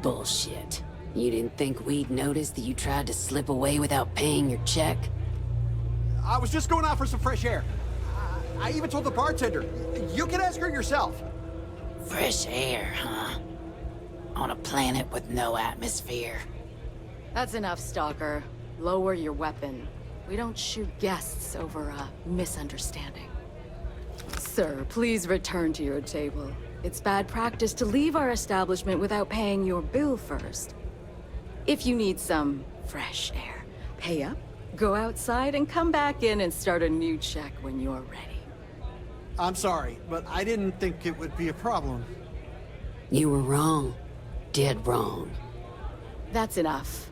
Bullshit. You didn't think we'd notice that you tried to slip away without paying your check? I was just going out for some fresh air. I even told the bartender. You can ask her yourself. Fresh air, huh? On a planet with no atmosphere. That's enough, Stalker. Lower your weapon. We don't shoot guests over a misunderstanding. Sir, please return to your table. It's bad practice to leave our establishment without paying your bill first. If you need some fresh air, pay up, go outside, and come back in and start a new check when you're ready. I'm sorry, but I didn't think it would be a problem. You were wrong. Dead wrong. That's enough.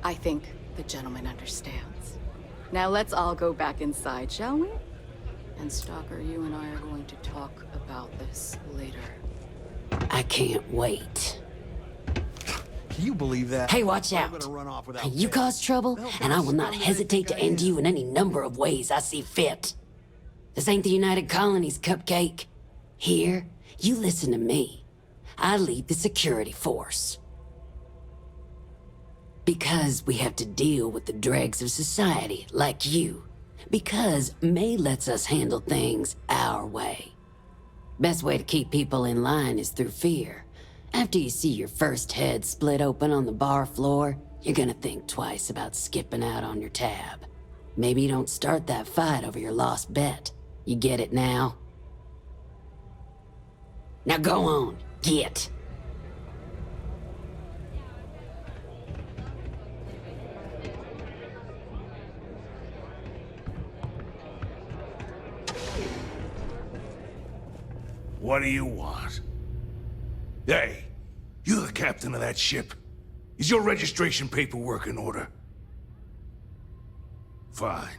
I think the gentleman understands. Now let's all go back inside, shall we? And Stalker, you and I are going to talk about this later. I can't wait. Can you believe that? Hey, watch I'm out. gonna run off without You pay. cause trouble, and I will not hesitate to end you in any number of ways I see fit. This ain't the United Colonies, Cupcake. Here, you listen to me. I lead the security force. Because we have to deal with the dregs of society, like you. Because May lets us handle things our way. Best way to keep people in line is through fear. After you see your first head split open on the bar floor, you're gonna think twice about skipping out on your tab. Maybe you don't start that fight over your lost bet. You get it now? Now go on, get. What do you want? Hey, you the captain of that ship? Is your registration paperwork in order? Fine.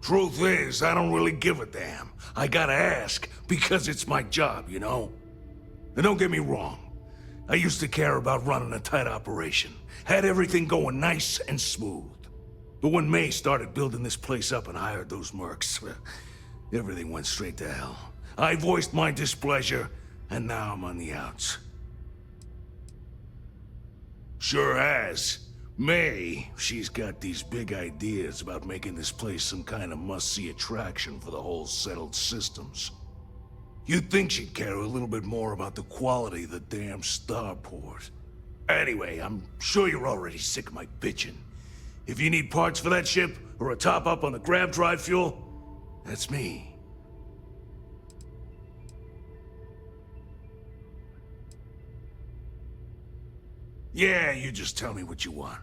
Truth is, I don't really give a damn. I gotta ask, because it's my job, you know? And don't get me wrong. I used to care about running a tight operation. Had everything going nice and smooth. But when May started building this place up and hired those mercs, everything went straight to hell. I voiced my displeasure, and now I'm on the outs. Sure has. May, she's got these big ideas about making this place some kind of must-see attraction for the whole settled systems. You'd think she'd care a little bit more about the quality of the damn starport. Anyway, I'm sure you're already sick of my bitching. If you need parts for that ship, or a top-up on the grab drive fuel, that's me. Yeah, you just tell me what you want.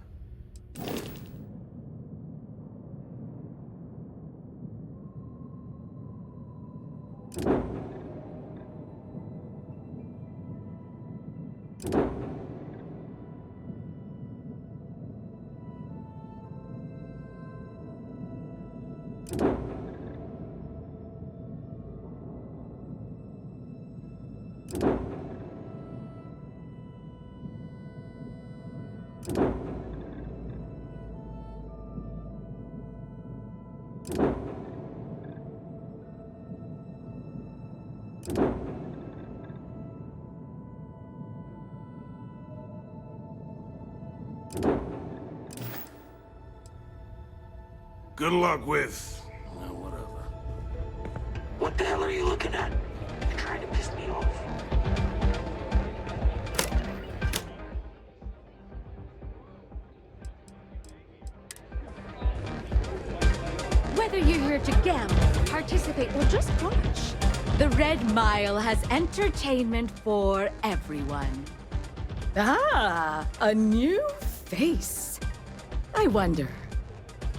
Good luck with... well, whatever. What the hell are you looking at? You're trying to piss me off. Whether you're here to gamble, participate, or just watch, the Red Mile has entertainment for everyone. Ah, a new face. I wonder,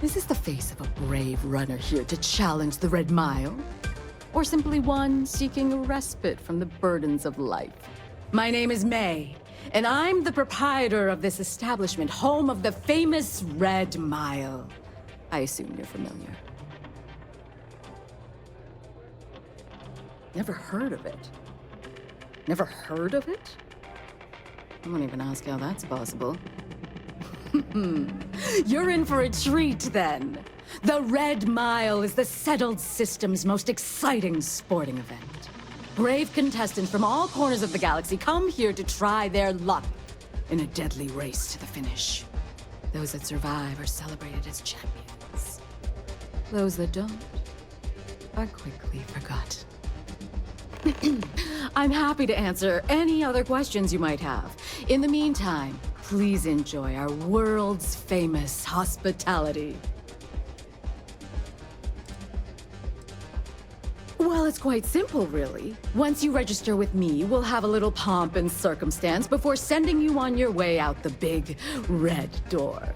is this the face of a brave runner here to challenge the Red Mile? Or simply one seeking a respite from the burdens of life? My name is May, and I'm the proprietor of this establishment, home of the famous Red Mile. I assume you're familiar. Never heard of it? Never heard of it? I won't even ask how that's possible. You're in for a treat, then. The Red Mile is the settled system's most exciting sporting event. Brave contestants from all corners of the galaxy come here to try their luck. in a deadly race to the finish. Those that survive are celebrated as champions. Those that don't are quickly forgotten. I'm happy to answer any other questions you might have. In the meantime, please enjoy our world's famous hospitality. Well, it's quite simple, really. Once you register with me, we'll have a little pomp and circumstance before sending you on your way out the big red door.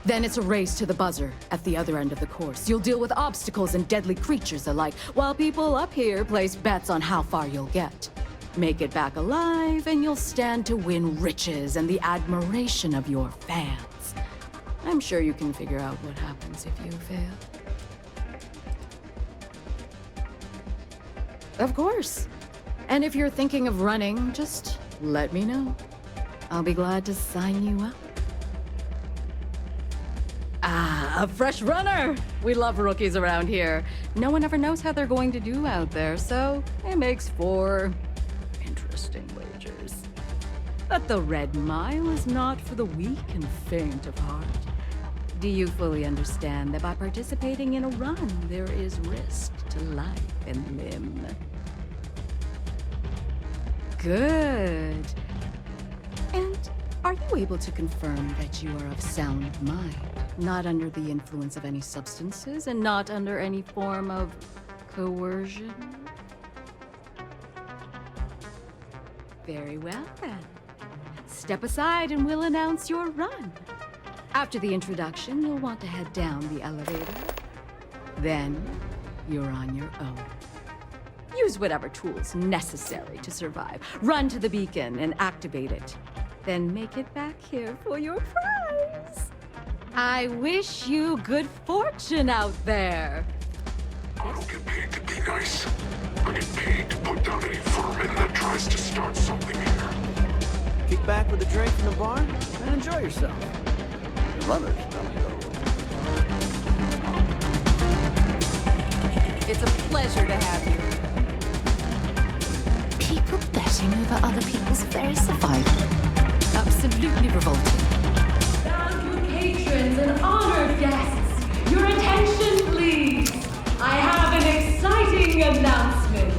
Then it's a race to the buzzer at the other end of the course. You'll deal with obstacles and deadly creatures alike, while people up here place bets on how far you'll get. Make it back alive, and you'll stand to win riches and the admiration of your fans. I'm sure you can figure out what happens if you fail. Of course. And if you're thinking of running, just let me know. I'll be glad to sign you up. Ah, a fresh runner! We love rookies around here. No one ever knows how they're going to do out there, so it makes for interesting wagers. But the Red Mile is not for the weak and faint of heart. Do you fully understand that by participating in a run, there is risk to life and limb? Good. And are you able to confirm that you are of sound mind, not under the influence of any substances, and not under any form of coercion? Very well, then. Step aside and we'll announce your run. After the introduction, you'll want to head down the elevator. Then, you're on your own. Use whatever tools necessary to survive. Run to the beacon and activate it. Then make it back here for your prize. I wish you good fortune out there. I don't get paid to be nice. I get paid to put down any vermin that tries to start something here. Kick back with a drink from the bar and enjoy yourself. The runners don't go. It's a pleasure to have you. People betting over other people's very survival. Absolutely revolting. Valued patrons and honored guests, your attention, please. I have an exciting announcement.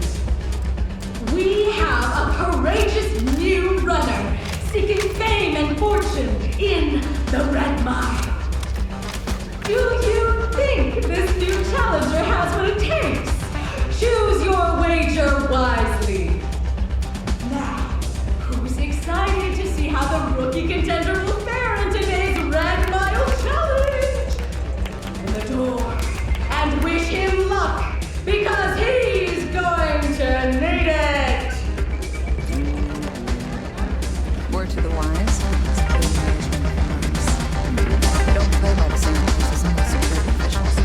We have a courageous new runner seeking fame and fortune in the Red Mile. Do you think this new challenger has what it takes? Choose your wager wisely. Now, who's excited to see how the rookie contender will fare in today's Red Mile Challenge? Open the door and wish him luck, because he's going to need it! Word to the wise, don't play by the same rules as other security officials.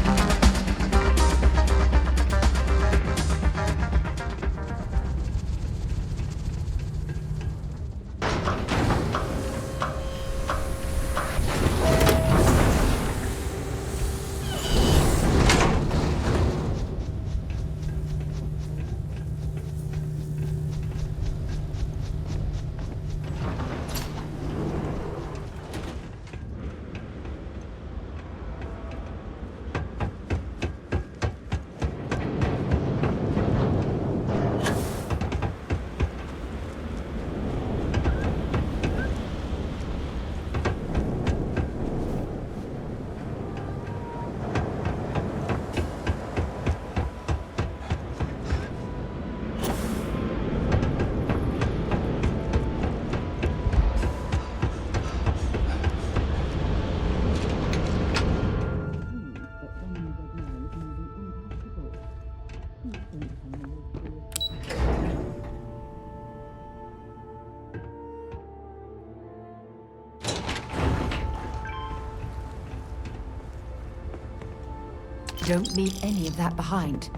Don't leave any of that behind.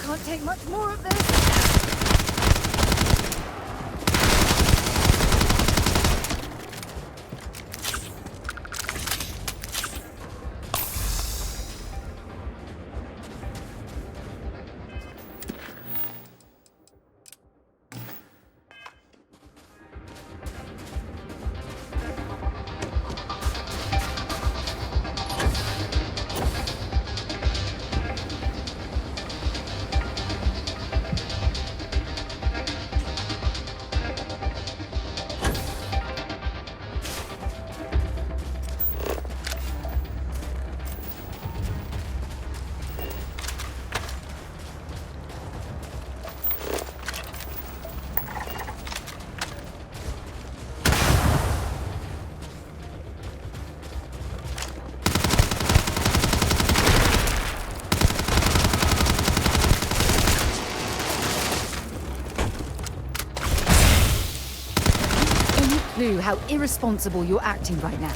can't take much more of this. Clue how irresponsible you're acting right now.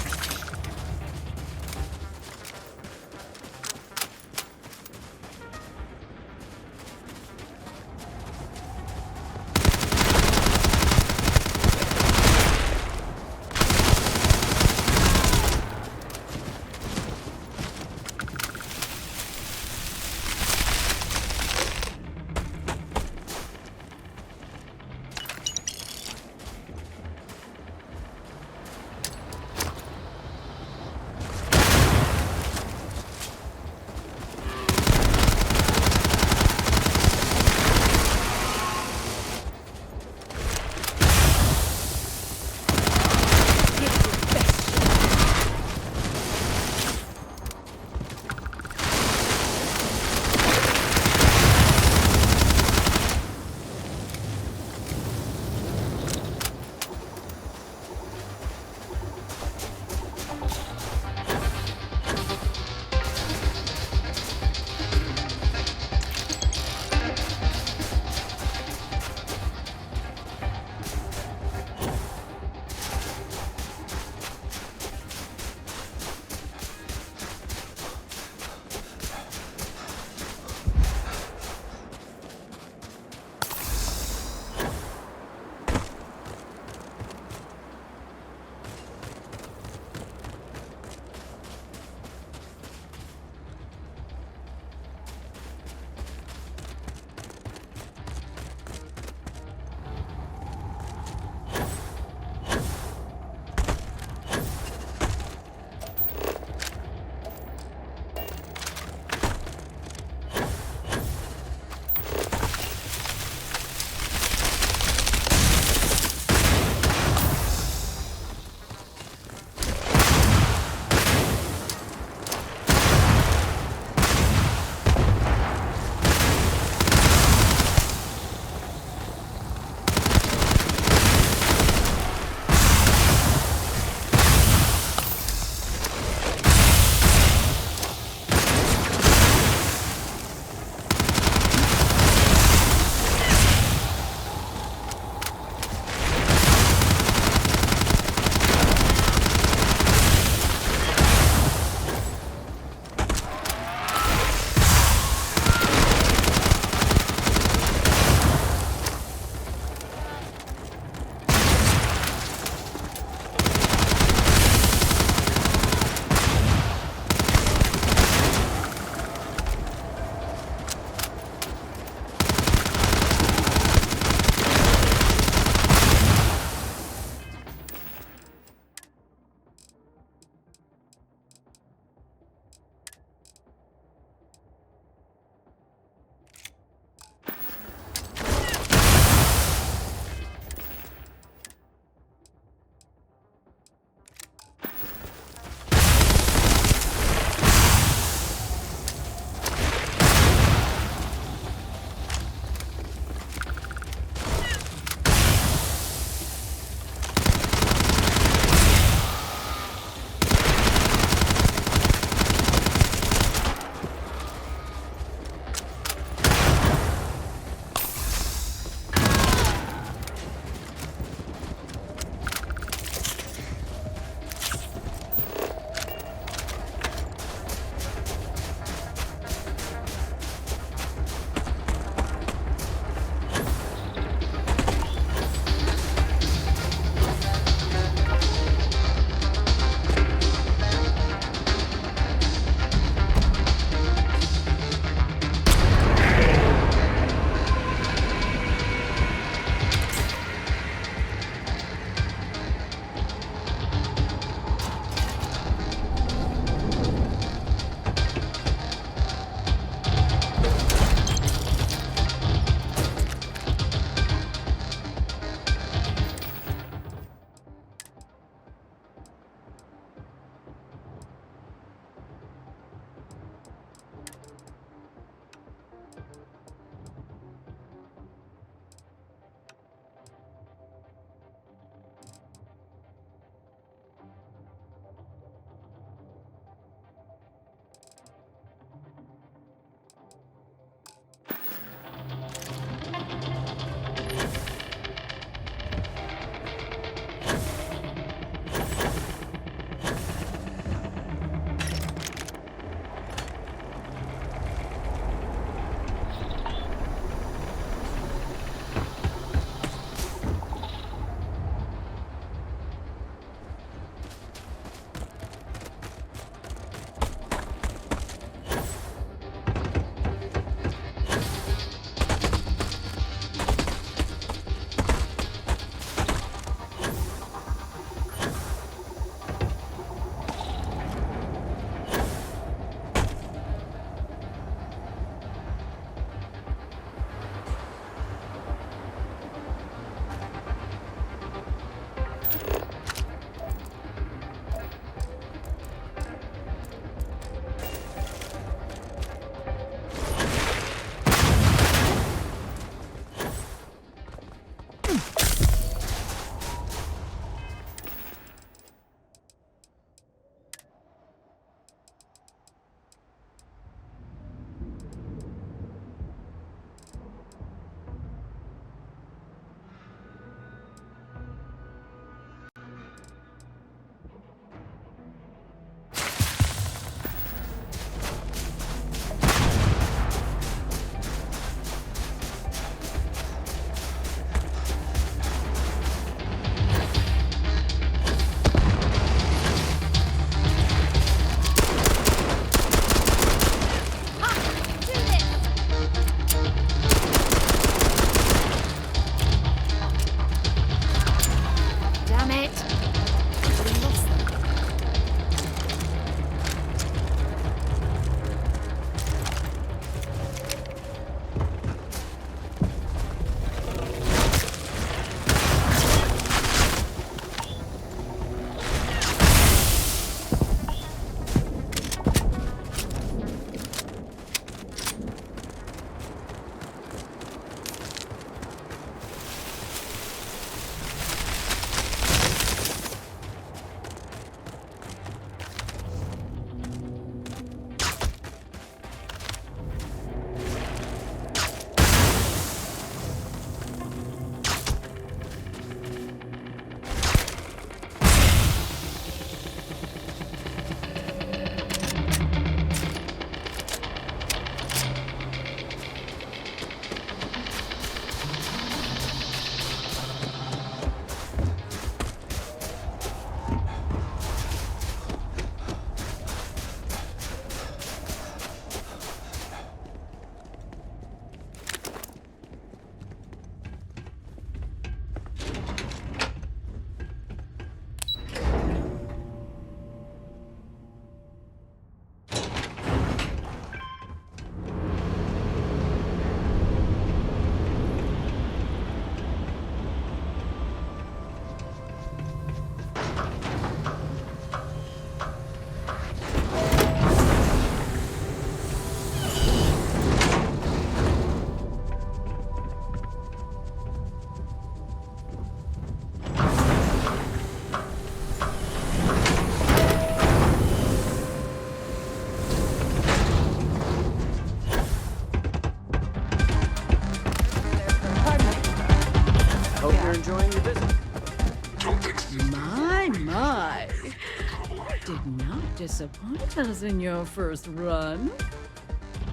disappoint us in your first run.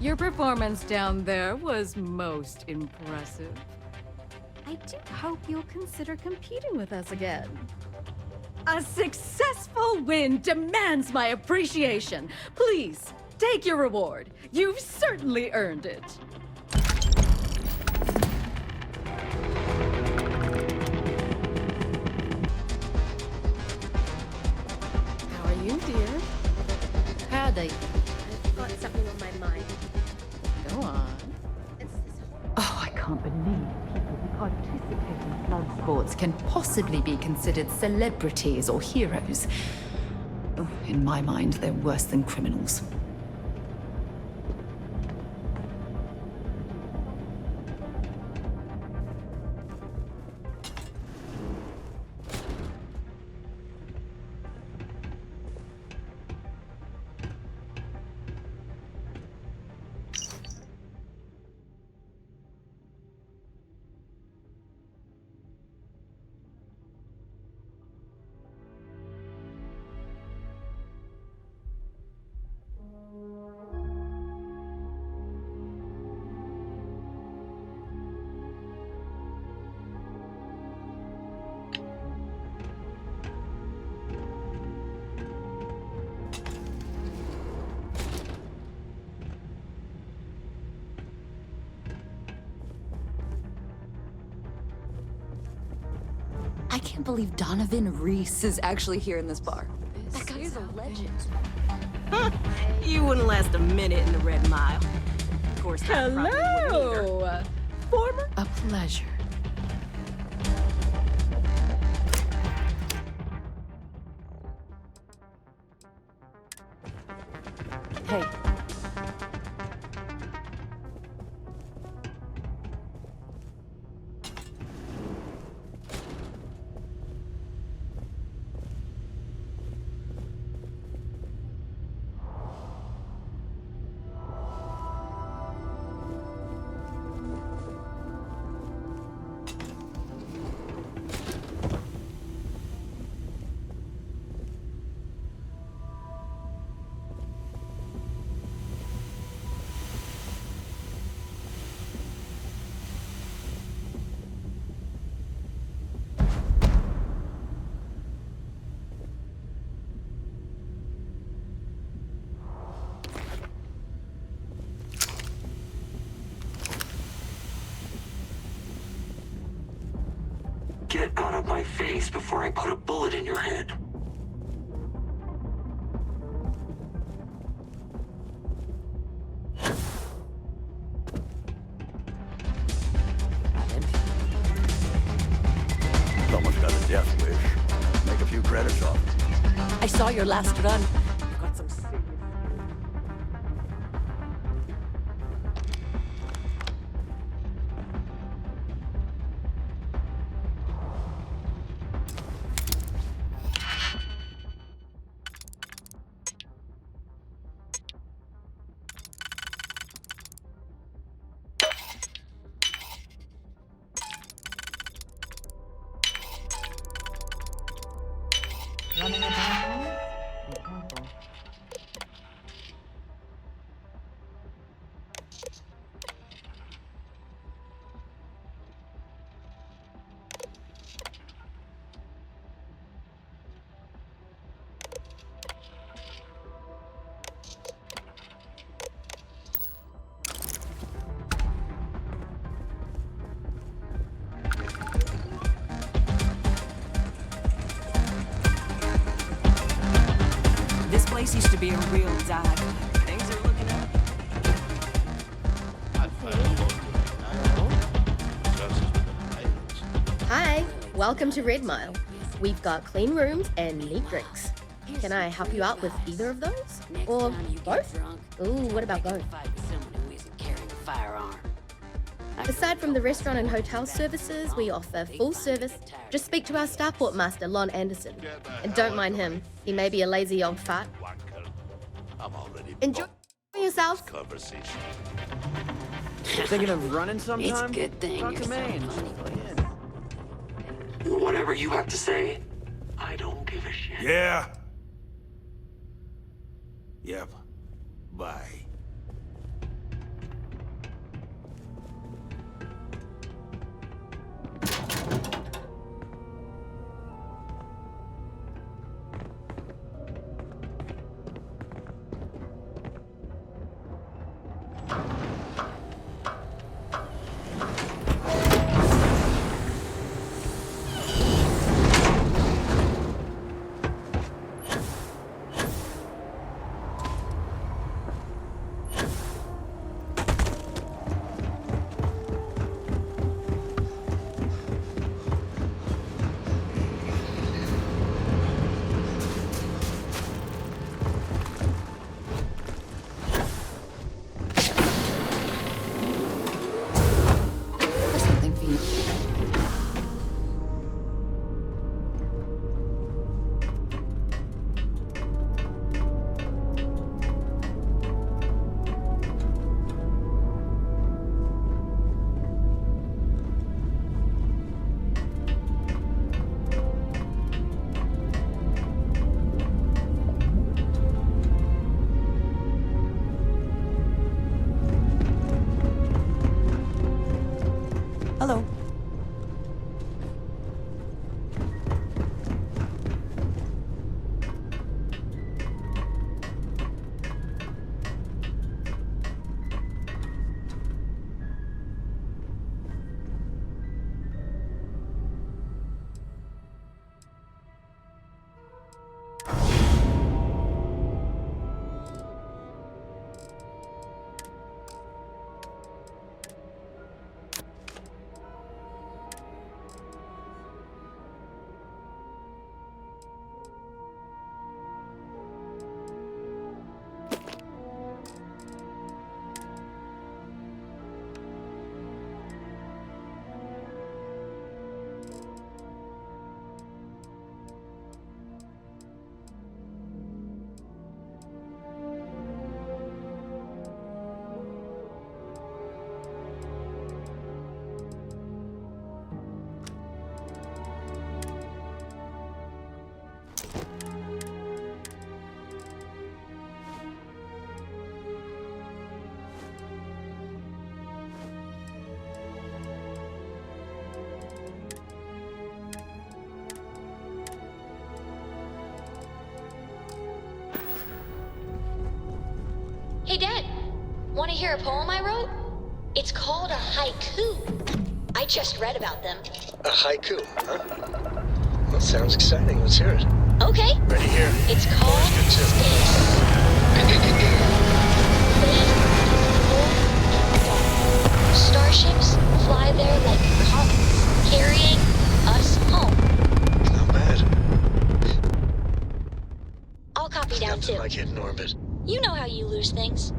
Your performance down there was most impressive. I do hope you'll consider competing with us again. A successful win demands my appreciation. Please, take your reward. You've certainly earned it. How are you, dear? Howdy. I've got something on my mind. Go on. It's Oh, I can't believe people who participate in blood sports can possibly be considered celebrities or heroes. Oh, in my mind, they're worse than criminals. I can't believe Donovan Reese is actually here in this bar. that guy's a legend. You wouldn't last a minute in the Red Mile. Of course, that probably wouldn't either. Hello! Former? A pleasure. Hey. Get out of my face before I put a bullet in your head. Someone's got a death wish. Make a few credits off. I saw your last run. You've got some serious... Running a battle? Be careful. This place used to be a real dive. Things are looking up. Hi, welcome to Red Mile. We've got clean rooms and neat drinks. Can I help you out with either of those? Or both? Ooh, what about both? Fight with someone who isn't carrying a firearm. Aside from the restaurant and hotel services, we offer full service. Just speak to our starport master, Lon Anderson. And don't mind him. He may be a lazy old fart. Enjoy yourself. Thinking of running sometime? It's a good thing Talk you're to so me. funny. Whatever you have to say, I don't give a shit. Yeah? Want to hear a poem I wrote? It's called a haiku. I just read about them. A haiku, huh? That sounds exciting. Let's hear it. Okay. Ready here. It's called Good too. Space. Starships fly there like comets, carrying us home. Not bad. I'll copy It's down nothing too. like hitting orbit. You know how you lose things.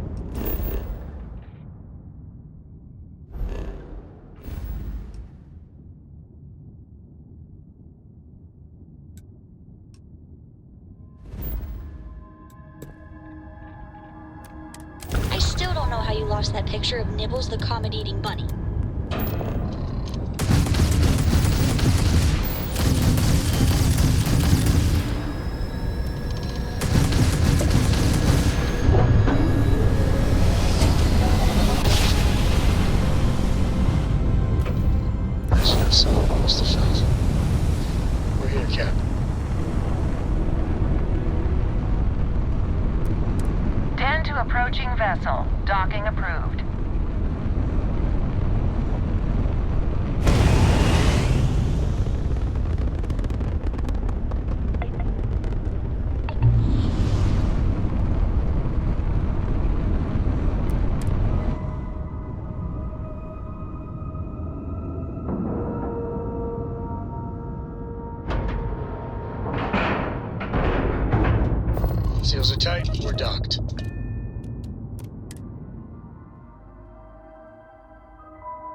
I still don't know how you lost that picture of Nibbles the comet-eating bunny. That's not something must have felt. We're here, Cap. Tend to approaching vessel. Docking approved. Seals are tight. We're docked.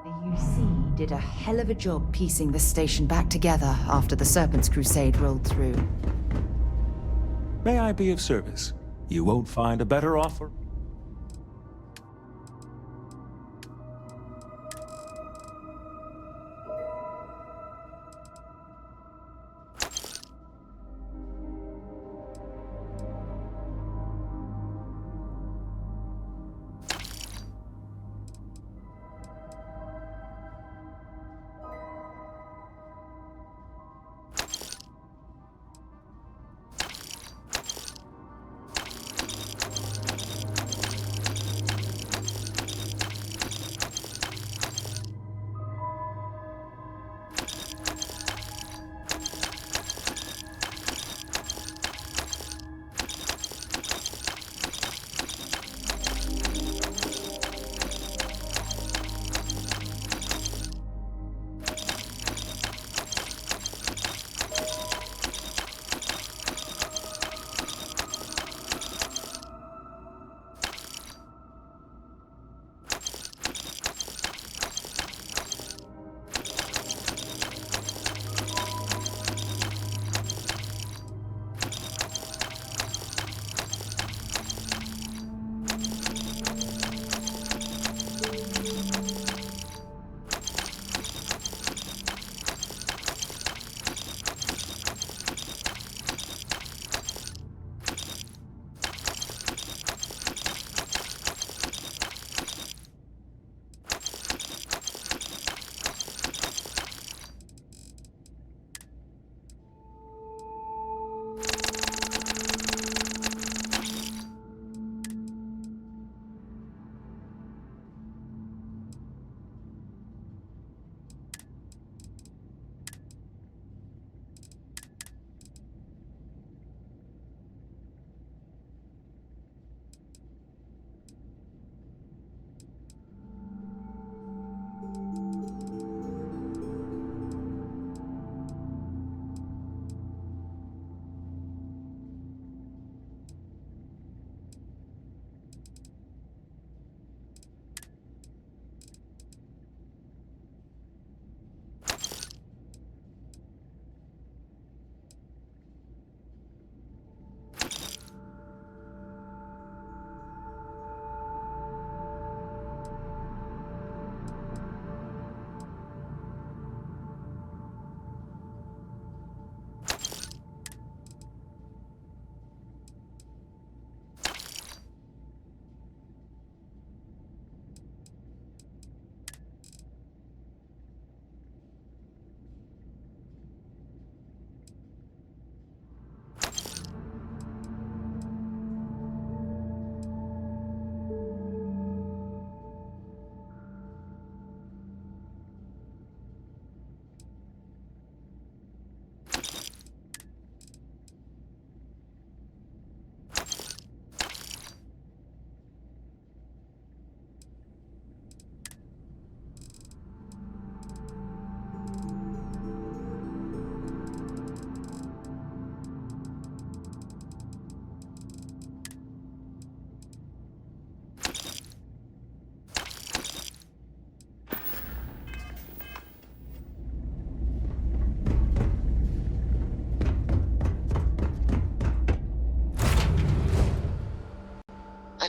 The UC did a hell of a job piecing the station back together after the Serpent's Crusade rolled through. May I be of service? You won't find a better offer.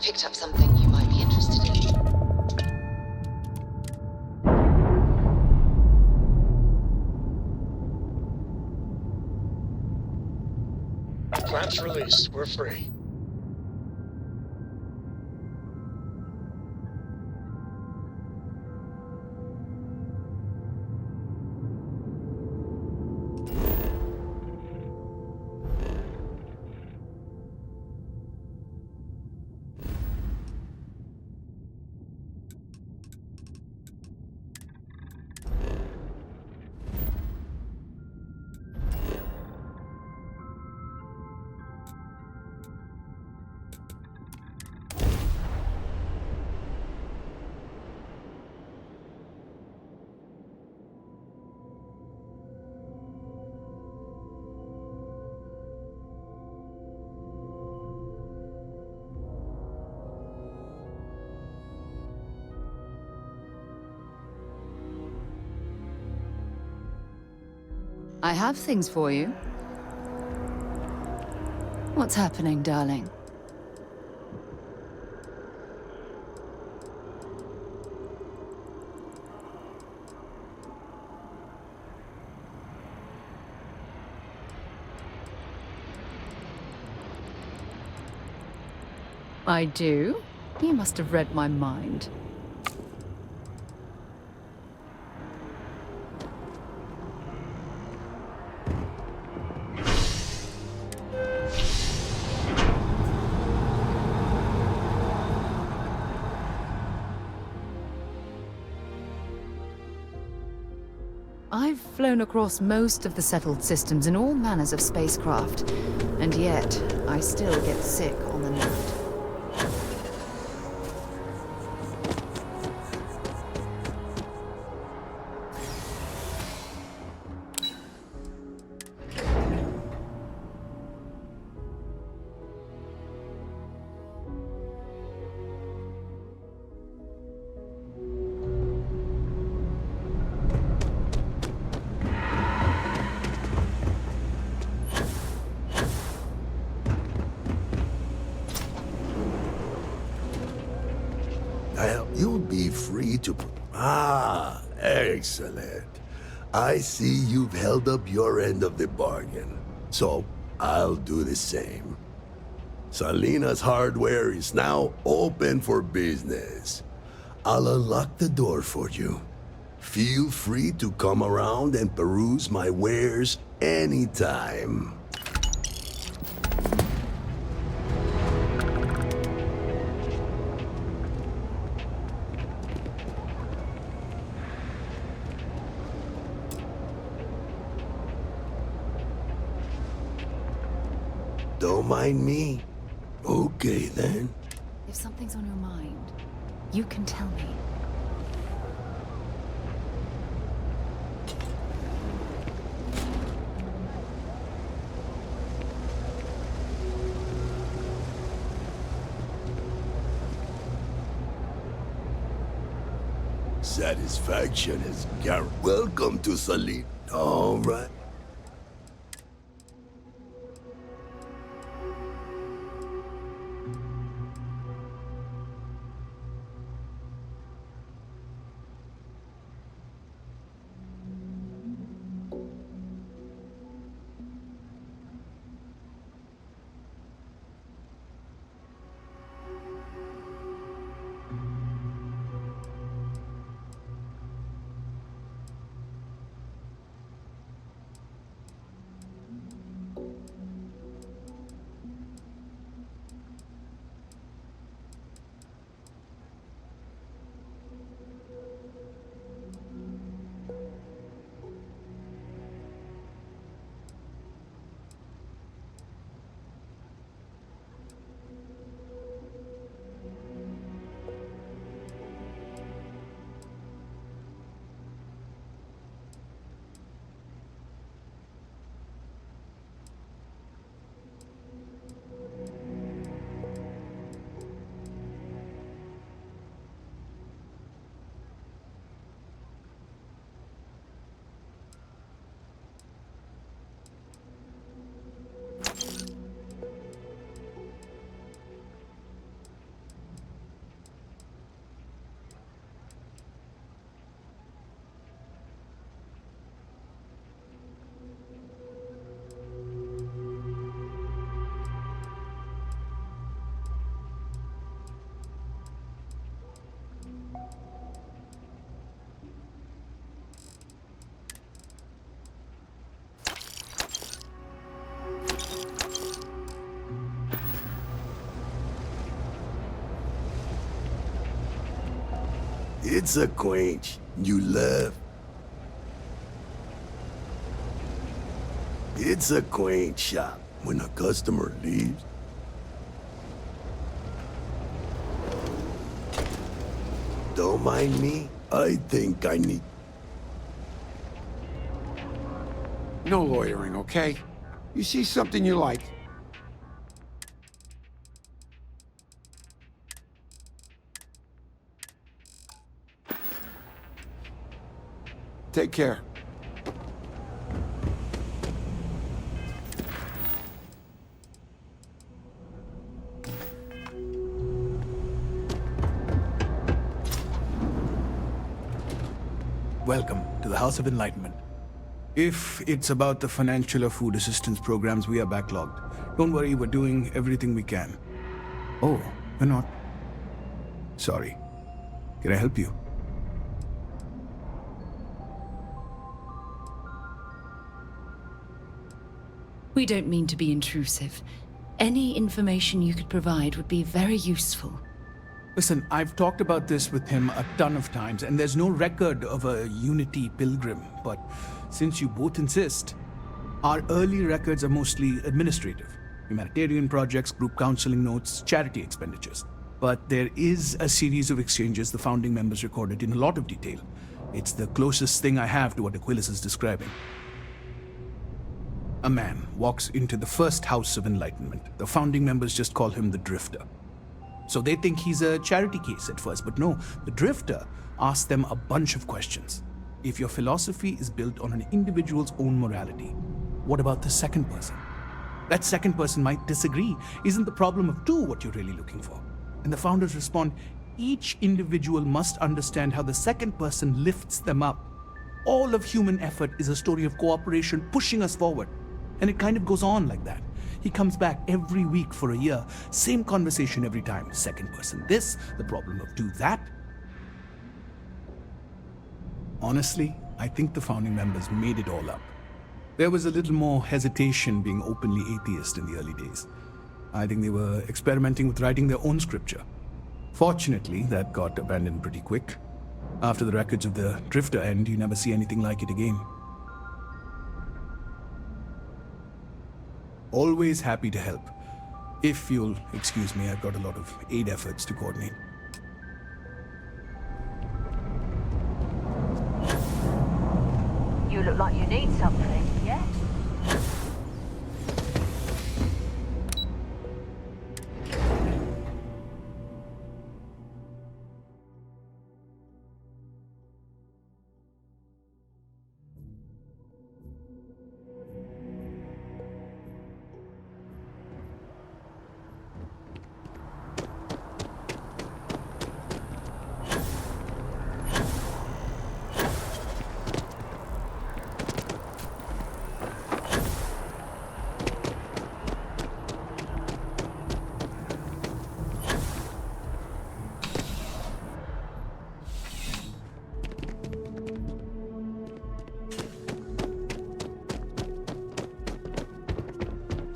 picked up something you might be interested in. Plans released. We're free. I have things for you. What's happening, darling? I do? You must have read my mind. I've flown across most of the settled systems in all manners of spacecraft, and yet I still get sick on the night. You'll be free to... Ah, excellent. I see you've held up your end of the bargain. So, I'll do the same. Salina's hardware is now open for business. I'll unlock the door for you. Feel free to come around and peruse my wares anytime. Don't mind me. Okay, then. If something's on your mind, you can tell me. Satisfaction is guaranteed. Welcome to Salina. All right. It's a quench. You love. It's a quaint shop when a customer leaves. Don't mind me. I think I need... No loitering, okay? You see something you like. Take care. Welcome to the House of Enlightenment. If it's about the financial or food assistance programs, we are backlogged. Don't worry, we're doing everything we can. Oh, we're not. Sorry. Can I help you? We don't mean to be intrusive. Any information you could provide would be very useful. Listen, I've talked about this with him a ton of times, and there's no record of a Unity pilgrim, but since you both insist, our early records are mostly administrative. Humanitarian projects, group counseling notes, charity expenditures. But there is a series of exchanges the founding members recorded in a lot of detail. It's the closest thing I have to what Aquilus is describing. A man walks into the first House of Enlightenment. The founding members just call him the Drifter. So they think he's a charity case at first, but no, the Drifter asks them a bunch of questions. If your philosophy is built on an individual's own morality, what about the second person? That second person might disagree. Isn't the problem of two what you're really looking for? And the founders respond, each individual must understand how the second person lifts them up. All of human effort is a story of cooperation pushing us forward. And it kind of goes on like that. He comes back every week for a year. Same conversation every time. Second person this, the problem of two that. Honestly, I think the founding members made it all up. There was a little more hesitation being openly atheist in the early days. I think they were experimenting with writing their own scripture. Fortunately, that got abandoned pretty quick. After the records of the Drifter end, you never see anything like it again. Always happy to help. If you'll excuse me, I've got a lot of aid efforts to coordinate. You look like you need something, yeah?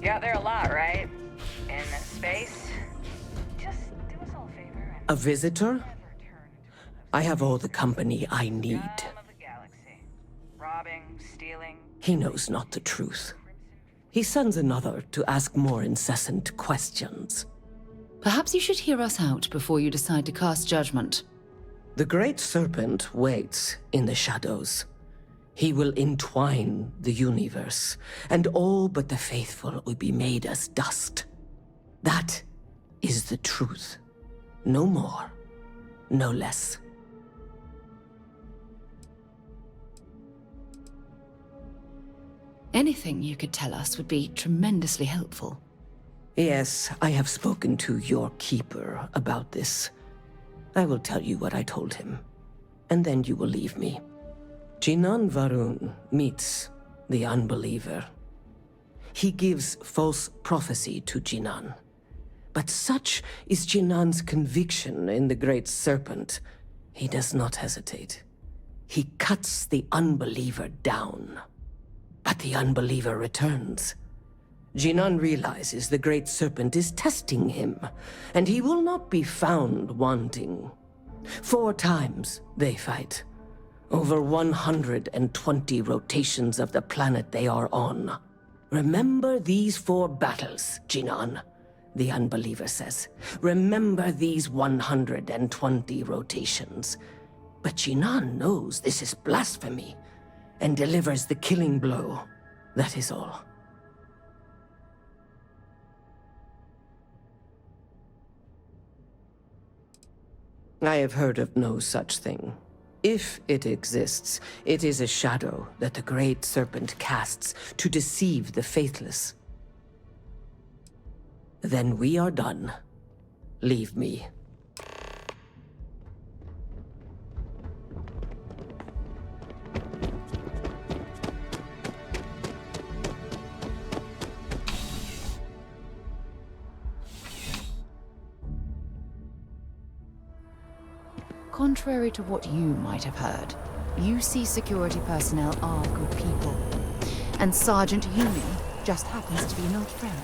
You're out there a lot, right? In space? Just do us all a favor and... A visitor? I have all the company I need. Robbing, stealing... He knows not the truth. He sends another to ask more incessant questions. Perhaps you should hear us out before you decide to cast judgment. The Great Serpent waits in the shadows. He will entwine the universe, and all but the faithful will be made as dust. That is the truth. No more, no less. Anything you could tell us would be tremendously helpful. Yes, I have spoken to your keeper about this. I will tell you what I told him, and then you will leave me. Jinan Varun meets the unbeliever. He gives false prophecy to Jinan. But such is Jinan's conviction in the Great Serpent, he does not hesitate. He cuts the unbeliever down. But the unbeliever returns. Jinan realizes the Great Serpent is testing him, and he will not be found wanting. 4 times they fight. Over 120 rotations of the planet they are on. Remember these 4 battles, Jinan, the Unbeliever says. Remember these 120 rotations. But Jinan knows this is blasphemy and delivers the killing blow. That is all. I have heard of no such thing. If it exists, it is a shadow that the Great Serpent casts to deceive the faithless. Then we are done. Leave me. Contrary to what you might have heard, UC security personnel are good people. And Sergeant Yumi just happens to be an old friend.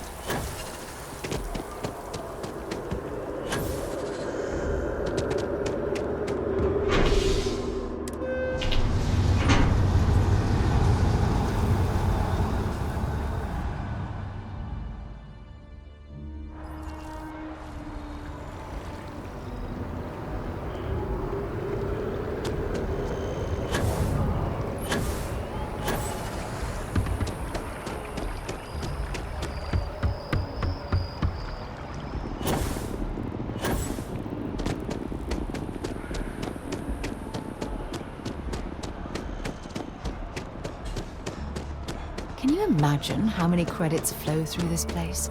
Can you imagine how many credits flow through this place?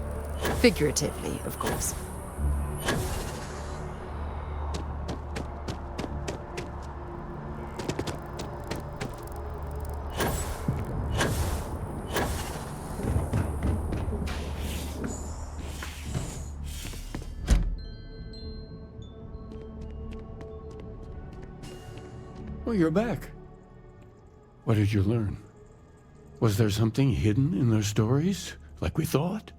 Figuratively, of course. Oh, you're back. What did you learn? Was there something hidden in their stories, like we thought?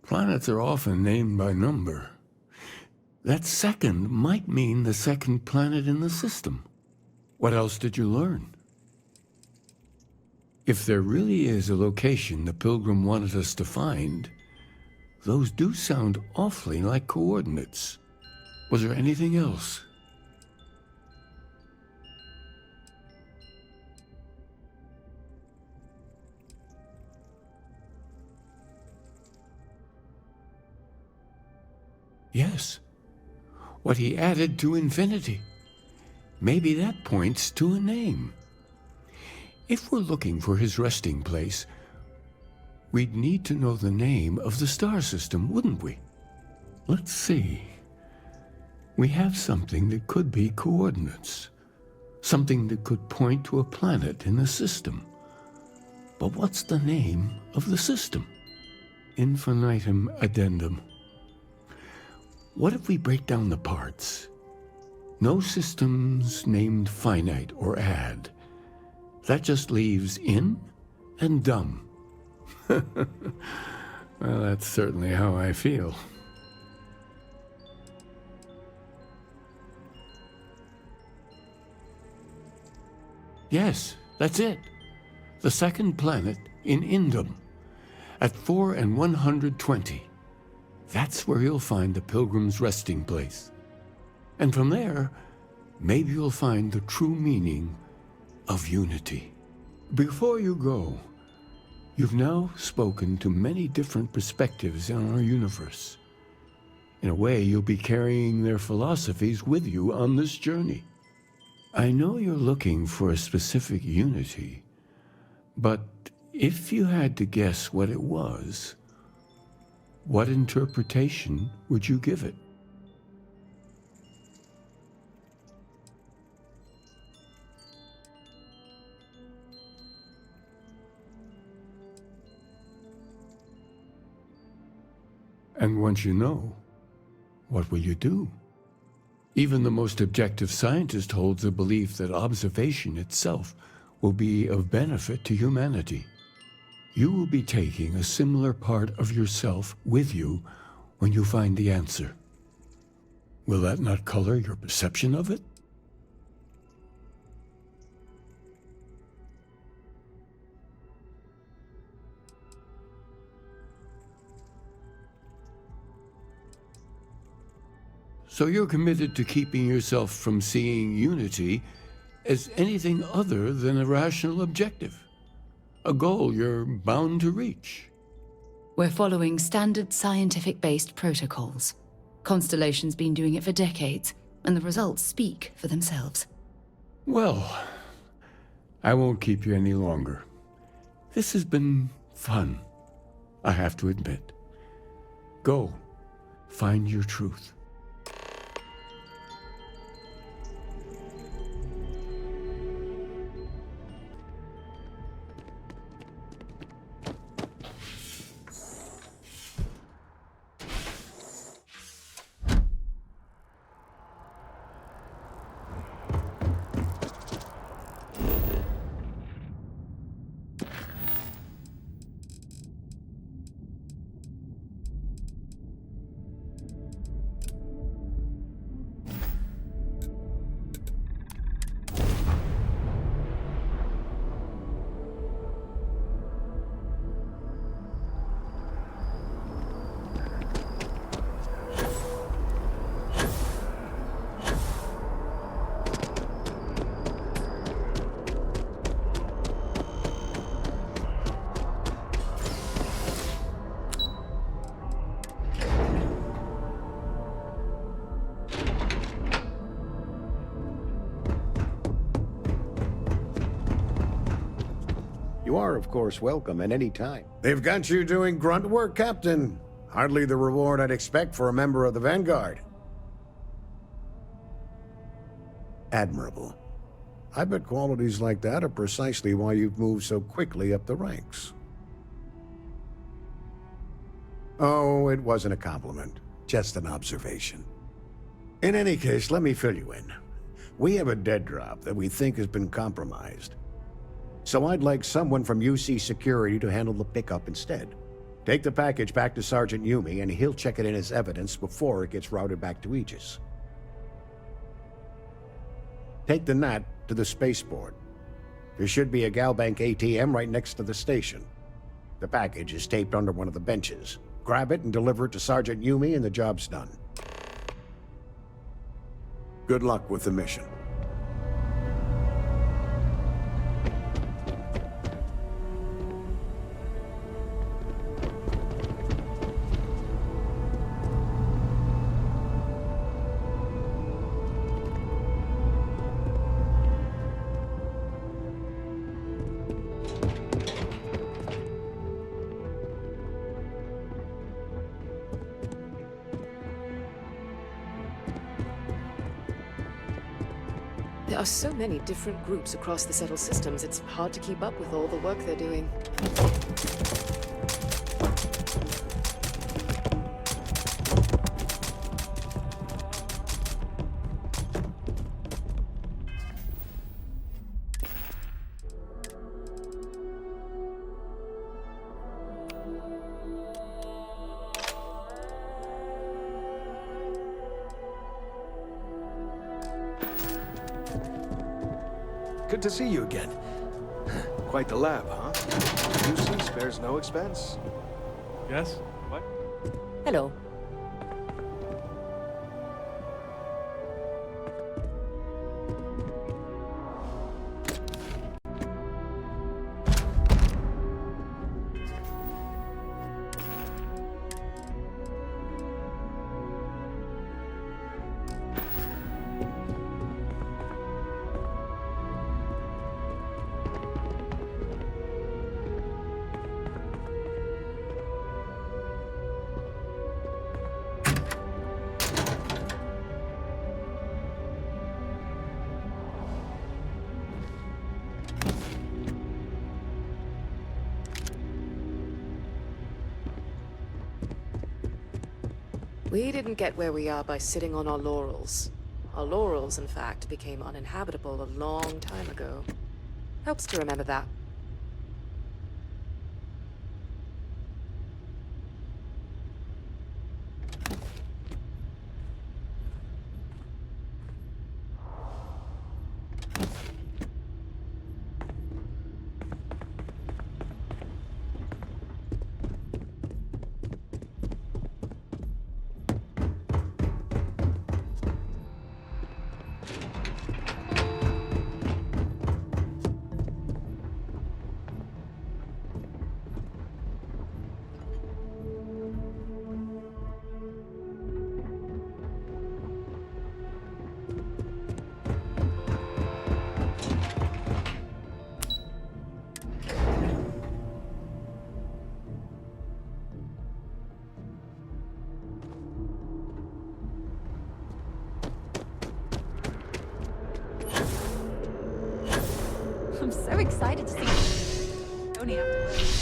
Planets are often named by number. That second might mean the second planet in the system. What else did you learn? If there really is a location the Pilgrim wanted us to find, those do sound awfully like coordinates. Was there anything else? Yes. What he added to infinity. Maybe that points to a name. If we're looking for his resting place, we'd need to know the name of the star system, wouldn't we? Let's see. We have something that could be coordinates. Something that could point to a planet in the system. But what's the name of the system? Infinitum addendum. What if we break down the parts? No systems named finite or add. That just leaves in and dumb. Well, that's certainly how I feel. Yes, that's it. The second planet in Indum, at 4 and 120. That's where you'll find the Pilgrim's resting place. And from there, maybe you'll find the true meaning of unity. Before you go, you've now spoken to many different perspectives in our universe. In a way, you'll be carrying their philosophies with you on this journey. I know you're looking for a specific unity, but if you had to guess what it was, what interpretation would you give it? And once you know, what will you do? Even the most objective scientist holds a belief that observation itself will be of benefit to humanity. You will be taking a similar part of yourself with you when you find the answer. Will that not color your perception of it? So you're committed to keeping yourself from seeing unity as anything other than a rational objective, a goal you're bound to reach. We're following standard scientific-based protocols. Constellation's been doing it for decades, and the results speak for themselves. Well, I won't keep you any longer. This has been fun, I have to admit. Go, find your truth. You are, of course, welcome at any time. They've got you doing grunt work, Captain. Hardly the reward I'd expect for a member of the Vanguard. Admirable. I bet qualities like that are precisely why you've moved so quickly up the ranks. Oh, it wasn't a compliment. Just an observation. In any case, let me fill you in. We have a dead drop that we think has been compromised. So I'd like someone from UC Security to handle the pickup instead. Take the package back to Sergeant Yumi, and he'll check it in as evidence before it gets routed back to Aegis. Take the NAT to the spaceport. There should be a Galbank ATM right next to the station. The package is taped under one of the benches. Grab it and deliver it to Sergeant Yumi, and the job's done. Good luck with the mission. There are so many different groups across the settled systems, it's hard to keep up with all the work they're doing. Good to see you again. Quite the lab, huh? UC spares no expense. Yes? What? Hello. We didn't get where we are by sitting on our laurels. Our laurels, in fact, became uninhabitable a long time ago. Helps to remember that. I'm so excited to see Tony afterwards.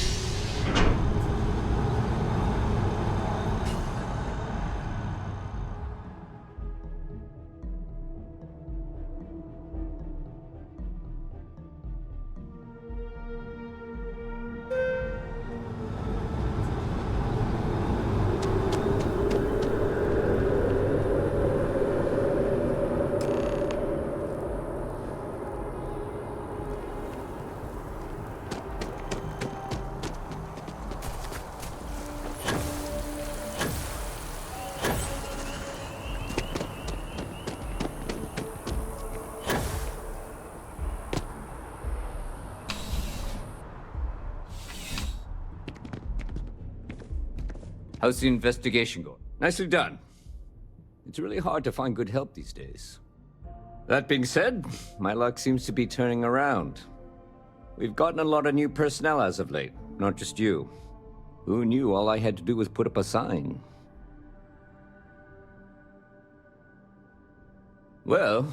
How's the investigation going? Nicely done. It's really hard to find good help these days. That being said, my luck seems to be turning around. We've gotten a lot of new personnel as of late, not just you. Who knew all I had to do was put up a sign? Well,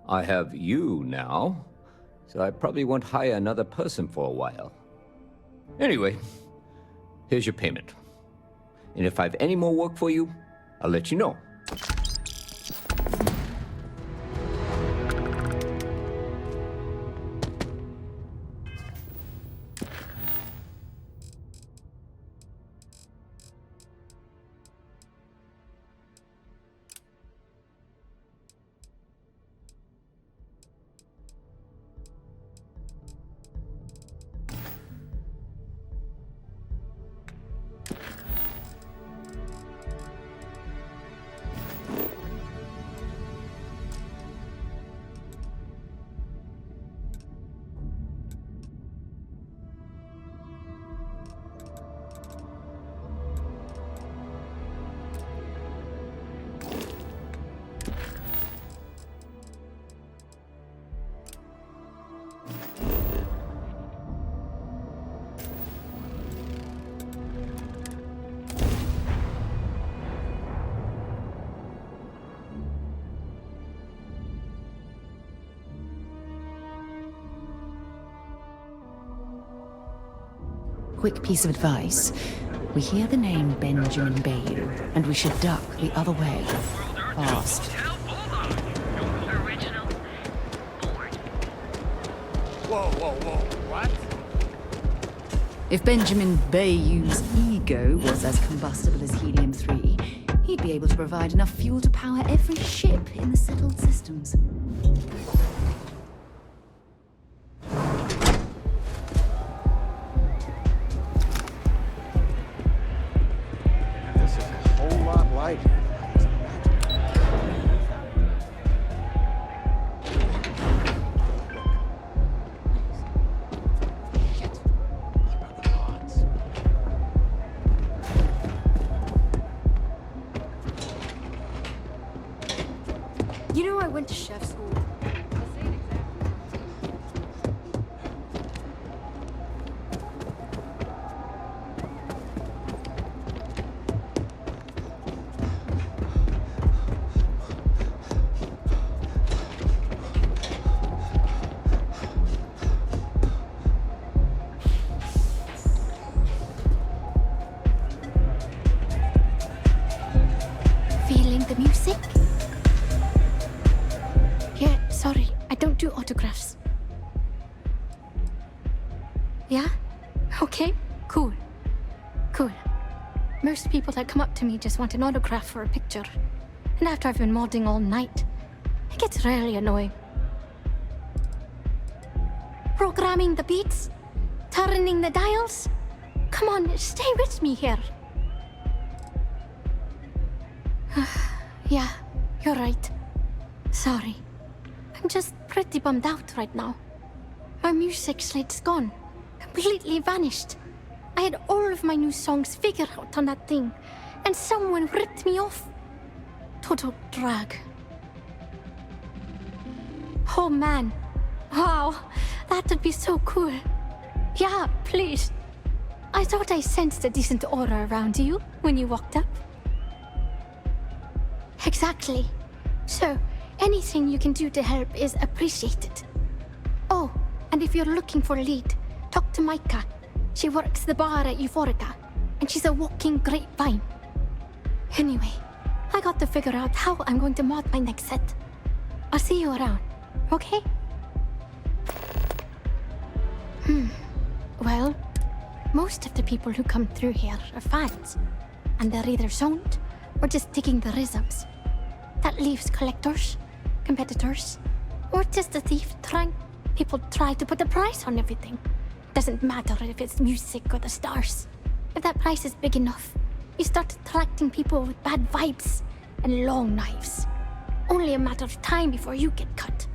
I have you now, so I probably won't hire another person for a while. Anyway, here's your payment. And if I have any more work for you, I'll let you know. Quick piece of advice. We hear the name Benjamin Bayou, and we should duck the other way. Fast. Whoa, whoa, whoa, what? If Benjamin Bayou's ego was as combustible as helium-3, he'd be able to provide enough fuel to power every ship in the settled systems. This is a whole lot lighter. You know, I went to chef school. Feeling the music? don't do autographs. Yeah? Okay, cool. Cool. Most people that come up to me just want an autograph for a picture. And after I've been modding all night, it gets really annoying. Programming the beats? Turning the dials? Come on, stay with me here. Yeah, you're right. Sorry. I'm just pretty bummed out right now. My music slate's gone. Completely vanished. I had all of my new songs figured out on that thing, and someone ripped me off. Total drag. Oh man. Wow, that would be so cool. Yeah, please. I thought I sensed a decent aura around you when you walked up. Exactly. So, anything you can do to help is appreciated. Oh, and if you're looking for a lead, talk to Micah. She works the bar at Euphorica, and she's a walking grapevine. Anyway, I got to figure out how I'm going to mod my next set. I'll see you around, okay? Well, most of the people who come through here are fans, and they're either zoned or just digging the rhythms. That leaves collectors, competitors, or just a thief people try to put a price on everything. Doesn't matter if it's music or the stars. If that price is big enough, you start attracting people with bad vibes and long knives. Only a matter of time before you get cut.